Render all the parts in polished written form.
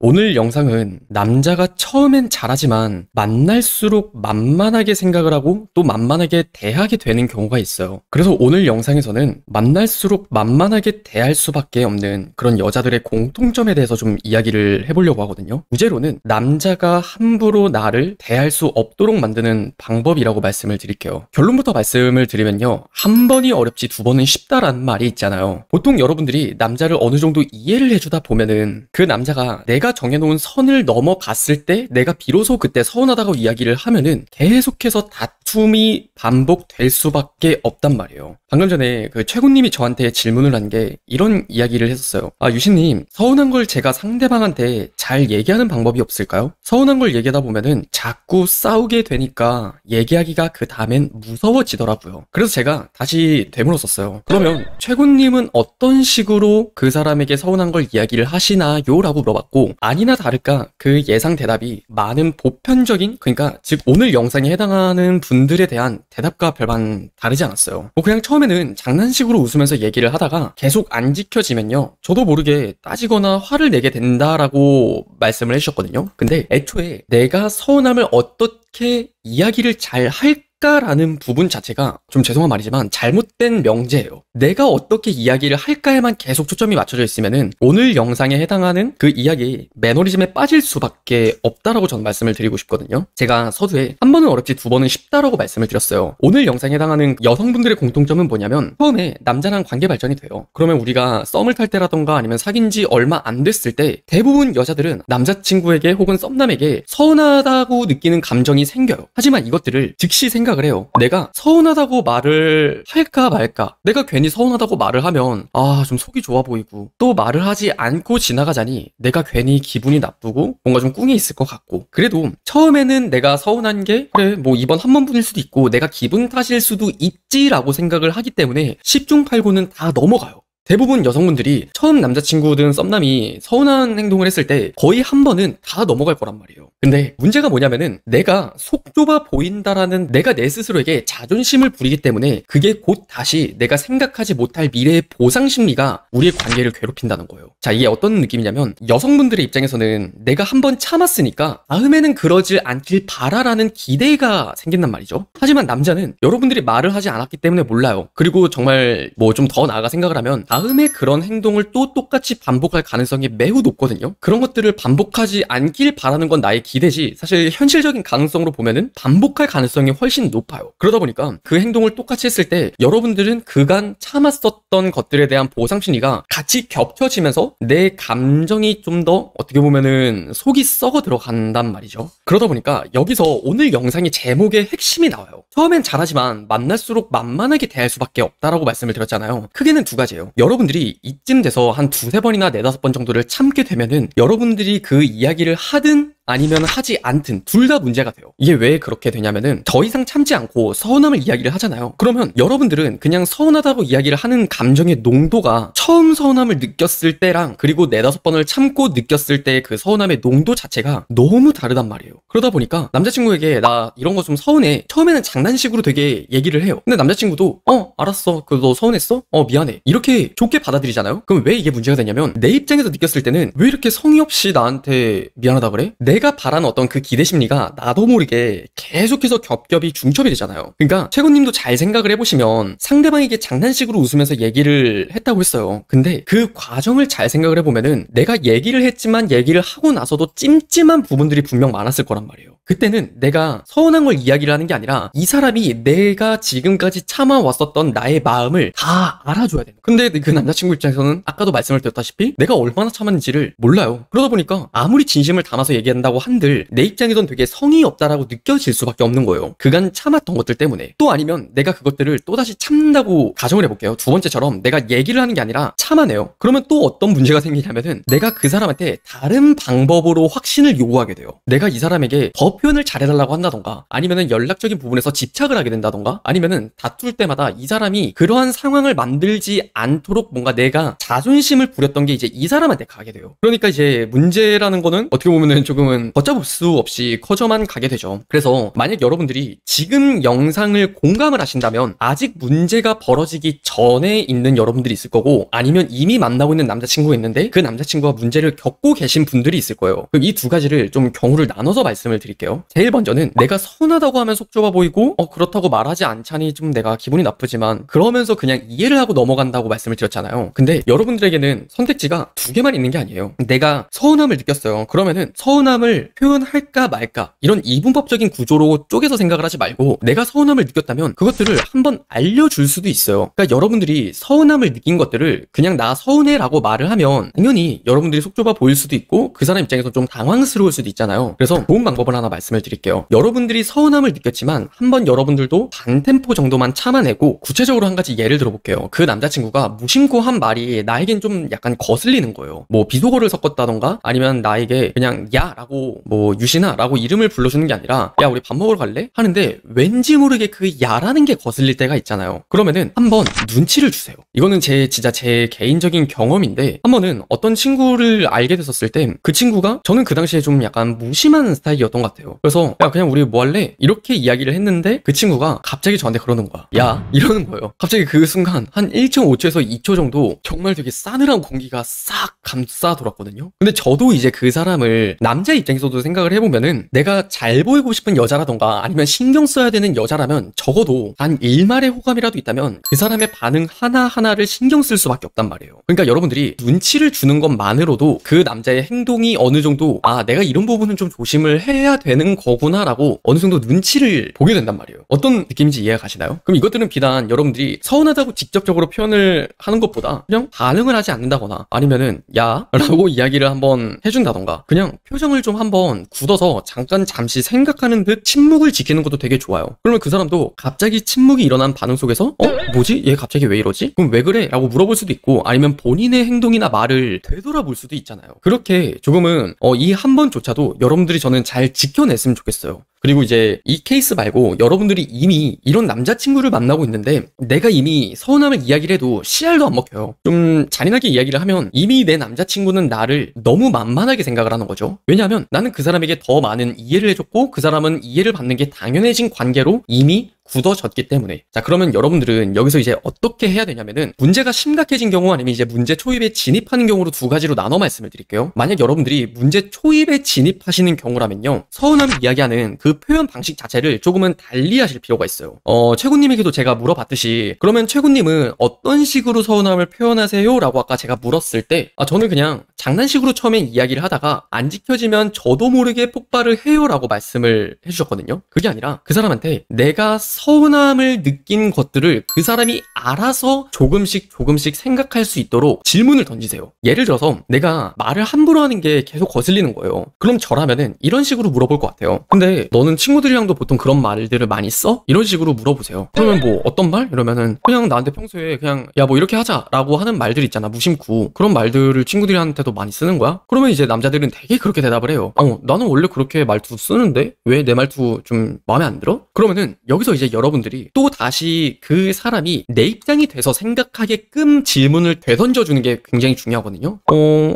오늘 영상은 남자가 처음엔 잘하지만 만날수록 만만하게 생각을 하고 또 만만하게 대하게 되는 경우가 있어요. 그래서 오늘 영상에서는 만날수록 만만하게 대할 수밖에 없는 그런 여자들의 공통점에 대해서 좀 이야기를 해보려고 하거든요. 주제로는 남자가 함부로 나를 대할 수 없도록 만드는 방법이라고 말씀을 드릴게요. 결론부터 말씀을 드리면요. 한 번이 어렵지 두 번은 쉽다라는 말이 있잖아요. 보통 여러분들이 남자를 어느 정도 이해를 해주다 보면은 그 남자가 내가 정해놓은 선을 넘어갔을 때 내가 비로소 그때 서운하다고 이야기를 하면은 계속해서 다툼이 반복될 수밖에 없단 말이에요. 방금 전에 그 최군님이 저한테 질문을 한 게 이런 이야기를 했었어요. 유신님, 서운한 걸 제가 상대방한테 잘 얘기하는 방법이 없을까요? 서운한 걸 얘기하다 보면은 자꾸 싸우게 되니까 얘기하기가 그 다음엔 무서워지더라고요. 그래서 제가 다시 되물었었어요. 그러면 최군님은 어떤 식으로 그 사람에게 서운한 걸 이야기를 하시나요? 라고 물어봤고, 아니나 다를까 그 예상 대답이 많은 보편적인, 그러니까 즉 오늘 영상에 해당하는 분들에 대한 대답과 별반 다르지 않았어요. 그냥 처음에는 장난식으로 웃으면서 얘기를 하다가 계속 안 지켜지면요, 저도 모르게 따지거나 화를 내게 된다라고 말씀을 해주셨거든요. 근데 애초에 내가 서운함을 어떻게 이야기를 잘 할까라는 부분 자체가 좀 죄송한 말이지만 잘못된 명제예요. 내가 어떻게 이야기를 할까에만 계속 초점이 맞춰져 있으면은 오늘 영상에 해당하는 그 이야기 매너리즘에 빠질 수밖에 없다라고 저는 말씀을 드리고 싶거든요. 제가 서두에 한 번은 어렵지 두 번은 쉽다라고 말씀을 드렸어요. 오늘 영상에 해당하는 여성분들의 공통점은 뭐냐면, 처음에 남자랑 관계 발전이 돼요. 그러면 우리가 썸을 탈 때라던가 아니면 사귄 지 얼마 안 됐을 때 대부분 여자들은 남자친구에게 혹은 썸남에게 서운하다고 느끼는 감정이 생겨요. 하지만 이것들을 즉시 생각을 해요. 내가 서운하다고 말을 할까 말까. 내가 괜히 서운하다고 말을 하면 좀 속이 좋아 보이고, 또 말을 하지 않고 지나가자니 내가 괜히 기분이 나쁘고 뭔가 좀 꿍이 있을 것 같고, 그래도 처음에는 내가 서운한 게 그래 뭐 이번 한 번뿐일 수도 있고 내가 기분 탓일 수도 있지라고 생각을 하기 때문에 10중 8구는 다 넘어가요. 대부분 여성분들이 처음 남자친구든 썸남이 서운한 행동을 했을 때 거의 한 번은 다 넘어갈 거란 말이에요. 근데 문제가 뭐냐면은 내가 속 좁아 보인다라는 내가 내 스스로에게 자존심을 부리기 때문에 그게 곧 다시 내가 생각하지 못할 미래의 보상 심리가 우리의 관계를 괴롭힌다는 거예요. 자, 이게 어떤 느낌이냐면, 여성분들의 입장에서는 내가 한 번 참았으니까 다음에는 그러질 않길 바라라는 기대가 생긴단 말이죠. 하지만 남자는 여러분들이 말을 하지 않았기 때문에 몰라요. 그리고 정말 뭐 좀 더 나아가 생각을 하면 다음에 그런 행동을 또 똑같이 반복할 가능성이 매우 높거든요. 그런 것들을 반복하지 않길 바라는 건 나의 기대지, 사실 현실적인 가능성으로 보면은 반복할 가능성이 훨씬 높아요. 그러다 보니까 그 행동을 똑같이 했을 때 여러분들은 그간 참았었던 것들에 대한 보상 심리가 같이 겹쳐지면서 내 감정이 좀 더 어떻게 보면은 속이 썩어 들어간단 말이죠. 그러다 보니까 여기서 오늘 영상의 제목의 핵심이 나와요. 처음엔 잘하지만 만날수록 만만하게 대할 수밖에 없다라고 말씀을 드렸잖아요. 크게는 두 가지예요. 여러분들이 이쯤 돼서 한 두세 번이나 네다섯 번 정도를 참게 되면은 여러분들이 그 이야기를 하든 아니면 하지 않든 둘 다 문제가 돼요. 이게 왜 그렇게 되냐면은 더 이상 참지 않고 서운함을 이야기를 하잖아요. 그러면 여러분들은 그냥 서운하다고 이야기를 하는 감정의 농도가 처음 서운함을 느꼈을 때랑 그리고 네다섯 번을 참고 느꼈을 때 그 서운함의 농도 자체가 너무 다르단 말이에요. 그러다 보니까 남자친구에게 나 이런 거 좀 서운해, 처음에는 장난식으로 되게 얘기를 해요. 근데 남자친구도 알았어, 너 서운했어? 미안해, 이렇게 좋게 받아들이잖아요. 그럼 왜 이게 문제가 되냐면, 내 입장에서 느꼈을 때는 왜 이렇게 성의 없이 나한테 미안하다 그래? 내가 바라는 어떤 그 기대 심리가 나도 모르게 계속해서 겹겹이 중첩이 되잖아요. 그러니까 최군님도 잘 생각을 해보시면 상대방에게 장난식으로 웃으면서 얘기를 했다고 했어요. 근데 그 과정을 잘 생각을 해보면은 내가 얘기를 했지만 얘기를 하고 나서도 찜찜한 부분들이 분명 많았을 거란 말이에요. 그때는 내가 서운한 걸 이야기를 하는 게 아니라 이 사람이 내가 지금까지 참아왔었던 나의 마음을 다 알아줘야 돼요. 근데 그 남자친구 입장에서는 아까도 말씀을 드렸다시피 내가 얼마나 참았는지를 몰라요. 그러다 보니까 아무리 진심을 담아서 얘기한다고 한들 내 입장에선 되게 성의 없다라고 느껴질 수밖에 없는 거예요. 그간 참았던 것들 때문에. 또 아니면 내가 그것들을 또다시 참는다고 가정을 해볼게요. 두 번째처럼 내가 얘기를 하는 게 아니라 참아내요. 그러면 또 어떤 문제가 생기냐면은 내가 그 사람한테 다른 방법으로 확신을 요구하게 돼요. 내가 이 사람에게 더 표현을 잘해달라고 한다던가, 아니면은 연락적인 부분에서 집착을 하게 된다던가, 아니면은 다툴 때마다 이 사람이 그러한 상황을 만들지 않도록 뭔가 내가 자존심을 부렸던 게 이제 이 사람한테 가게 돼요. 그러니까 이제 문제라는 거는 어떻게 보면은 조금은 조금은 걷잡을 수 없이 커져만 가게 되죠. 그래서 만약 여러분들이 지금 영상을 공감을 하신다면 아직 문제가 벌어지기 전에 있는 여러분들이 있을 거고, 아니면 이미 만나고 있는 남자친구가 있는데 그 남자친구가 문제를 겪고 계신 분들이 있을 거예요. 그럼 이 두 가지를 좀 경우를 나눠서 말씀을 드릴게요. 제일 먼저는 내가 선하다고 하면 속 좁아 보이고 그렇다고 말하지 않자니 좀 내가 기분이 나쁘지만 그러면서 그냥 이해를 하고 넘어간다고 말씀을 드렸잖아요. 근데 여러분들에게는 선택지가 두 개만 있는 게 아니에요. 내가 서운함을 느꼈어요. 그러면은 서운함을 표현할까 말까 이런 이분법적인 구조로 쪼개서 생각을 하지 말고, 내가 서운함을 느꼈다면 그것들을 한번 알려줄 수도 있어요. 그러니까 여러분들이 서운함을 느낀 것들을 그냥 나 서운해 라고 말을 하면 당연히 여러분들이 속 좁아 보일 수도 있고 그 사람 입장에서 좀 당황스러울 수도 있잖아요. 그래서 좋은 방법을 하나 말씀을 드릴게요. 여러분들이 서운함을 느꼈지만 한번 여러분들도 반 템포 정도만 참아내고, 구체적으로 한 가지 예를 들어볼게요. 그 남자친구가 무심코 한 말이 나에겐 좀 약간 거슬리는 거예요. 뭐 비속어를 섞었다던가 아니면 나에게 그냥 야 라고 뭐 유신아 라고 이름을 불러주는 게 아니라 야 우리 밥 먹으러 갈래? 하는데 왠지 모르게 그 야라는 게 거슬릴 때가 있잖아요. 그러면은 한번 눈치를 주세요. 이거는 진짜 제 개인적인 경험인데, 한 번은 어떤 친구를 알게 됐었을 때 그 친구가, 저는 그 당시에 좀 약간 무심한 스타일이었던 것 같아요. 그래서 야 그냥 우리 뭐 할래? 이렇게 이야기를 했는데 그 친구가 갑자기 저한테 그러는 거야. 야 이러는 거예요. 갑자기 그 순간 한 1.5초에서 2초 정도 정말 되게 싸늘한 공기가 싹 감싸 돌았거든요. 근데 저도 이제 그 사람을 남자 입장에서도 생각을 해보면은 내가 잘 보이고 싶은 여자라던가 아니면 신경 써야 되는 여자라면 적어도 단 1말의 호감이라도 있다면 그 사람의 반응 하나하나를 신경 쓸 수밖에 없단 말이에요. 그러니까 여러분들이 눈치를 주는 것만으로도 그 남자의 행동이 어느 정도 내가 이런 부분은 좀 조심을 해야 되는 거구나 라고 어느 정도 눈치를 보게 된단 말이에요. 어떤 느낌인지 이해가 가시나요? 그럼 이것들은 비단 여러분들이 서운하다고 직접적으로 표현을 하는 것보다 그냥 반응을 하지 않는다거나 아니면은 야 라고 이야기를 한번 해준다던가 그냥 표정을 좀 한번 굳어서 잠시 생각하는 듯 침묵을 지키는 것도 되게 좋아요. 그러면 그 사람도 갑자기 침묵이 일어난 반응 속에서 뭐지? 얘 갑자기 왜 이러지? 그럼 왜 그래? 라고 물어볼 수도 있고, 아니면 본인의 행동이나 말을 되돌아볼 수도 있잖아요. 그렇게 조금은 이 한 번조차도 여러분들이 저는 잘 지켜냈으면 좋겠어요. 그리고 이제 이 케이스 말고 여러분들이 이미 이런 남자친구를 만나고 있는데 내가 이미 서운함을 이야기를 해도 씨알도 안 먹혀요. 좀 잔인하게 이야기를 하면 이미 내 남자친구는 나를 너무 만만하게 생각을 하는 거죠. 왜냐하면 나는 그 사람에게 더 많은 이해를 해줬고 그 사람은 이해를 받는 게 당연해진 관계로 이미 굳어졌기 때문에. 자, 그러면 여러분들은 여기서 이제 어떻게 해야 되냐면은, 문제가 심각해진 경우 아니면 이제 문제 초입에 진입하는 경우로 두 가지로 나눠 말씀을 드릴게요. 만약 여러분들이 문제 초입에 진입하시는 경우라면요, 서운함을 이야기하는 그 표현 방식 자체를 조금은 달리 하실 필요가 있어요. 최군님에게도 제가 물어봤듯이, 그러면 최군님은 어떤 식으로 서운함을 표현하세요? 라고 아까 제가 물었을 때 저는 그냥 장난식으로 처음에 이야기를 하다가 안 지켜지면 저도 모르게 폭발을 해요 라고 말씀을 해주셨거든요. 그게 아니라 그 사람한테 내가 서운함을 느낀 것들을 그 사람이 알아서 조금씩 생각할 수 있도록 질문을 던지세요. 예를 들어서 내가 말을 함부로 하는 게 계속 거슬리는 거예요. 그럼 저라면은 이런 식으로 물어볼 것 같아요. 근데 너는 친구들이랑도 보통 그런 말들을 많이 써? 이런 식으로 물어보세요. 그러면 뭐 어떤 말? 이러면은 그냥 나한테 평소에 그냥 야 뭐 이렇게 하자 라고 하는 말들 있잖아. 무심코. 그런 말들을 친구들한테도 많이 쓰는 거야? 그러면 이제 남자들은 되게 그렇게 대답을 해요. 나는 원래 그렇게 말투 쓰는데 왜 내 말투 좀 마음에 안 들어? 그러면은 여기서 이제 여러분들이 또 다시 그 사람이 내 입장이 돼서 생각하게끔 질문을 되던져주는 게 굉장히 중요하거든요.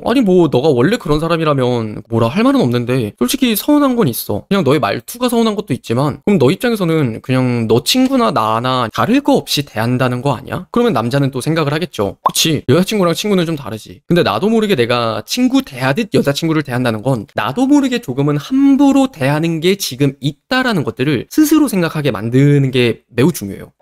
아니 뭐 너가 원래 그런 사람이라면 뭐라 할 말은 없는데 솔직히 서운한 건 있어. 그냥 너의 말투가 서운한 것도 있지만 그럼 너 입장에서는 그냥 너 친구나 나나 다를 거 없이 대한다는 거 아니야? 그러면 남자는 또 생각을 하겠죠. 그치, 여자친구랑 친구는 좀 다르지. 근데 나도 모르게 내가 친구 대하듯 여자친구를 대한다는 건 나도 모르게 조금은 함부로 대하는 게 지금 있다라는 것들을 스스로 생각하게 만드는 게 매우 중요해요.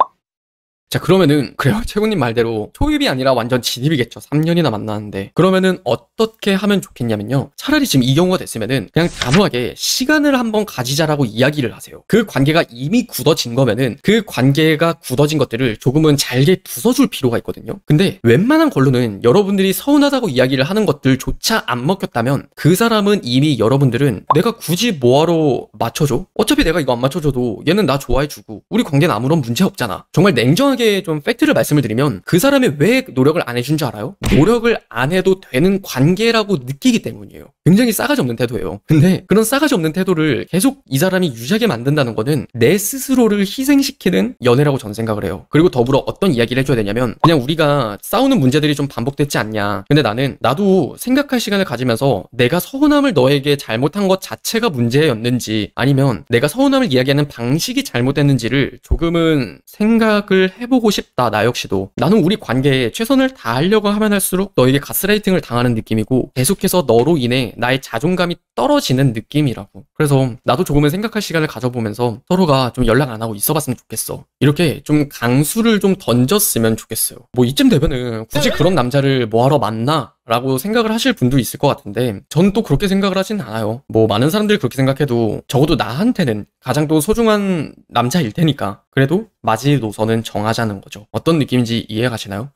자, 그러면은 그래요. 최군님 말대로 초입이 아니라 완전 진입이겠죠. 3년이나 만났는데. 그러면은 어떻게 하면 좋겠냐면요, 차라리 지금 이 경우가 됐으면은 그냥 단호하게 시간을 한번 가지자라고 이야기를 하세요. 그 관계가 이미 굳어진 거면은 그 관계가 굳어진 것들을 조금은 잘게 부숴줄 필요가 있거든요. 근데 웬만한 걸로는 여러분들이 서운하다고 이야기를 하는 것들조차 안 먹혔다면 그 사람은 이미 여러분들은 내가 굳이 뭐하러 맞춰줘? 어차피 내가 이거 안 맞춰줘도 얘는 나 좋아해주고 우리 관계는 아무런 문제 없잖아. 정말 냉정하게 솔직하게 좀 팩트를 말씀을 드리면 그 사람이 왜 노력을 안 해준 줄 알아요? 노력을 안 해도 되는 관계라고 느끼기 때문이에요. 굉장히 싸가지 없는 태도예요. 근데 그런 싸가지 없는 태도를 계속 이 사람이 유지하게 만든다는 거는 내 스스로를 희생시키는 연애라고 전 생각을 해요. 그리고 더불어 어떤 이야기를 해줘야 되냐면 그냥 우리가 싸우는 문제들이 좀 반복됐지 않냐. 근데 나도 생각할 시간을 가지면서 내가 서운함을 너에게 잘못한 것 자체가 문제였는지 아니면 내가 서운함을 이야기하는 방식이 잘못됐는지를 조금은 생각을 해보고 싶다. 나 역시도. 나는 우리 관계에 최선을 다하려고 하면 할수록 너에게 가스라이팅을 당하는 느낌이고 계속해서 너로 인해 나의 자존감이 떨어지는 느낌이라고. 그래서 나도 조금은 생각할 시간을 가져보면서 서로가 좀 연락 안 하고 있어봤으면 좋겠어. 이렇게 좀 강수를 좀 던졌으면 좋겠어요. 뭐 이쯤 되면은 굳이 그런 남자를 뭐하러 만나? 라고 생각을 하실 분도 있을 것 같은데 전 또 그렇게 생각을 하진 않아요. 뭐 많은 사람들이 그렇게 생각해도 적어도 나한테는 가장 또 소중한 남자일 테니까 그래도 마지노선은 정하자는 거죠. 어떤 느낌인지 이해 가시나요?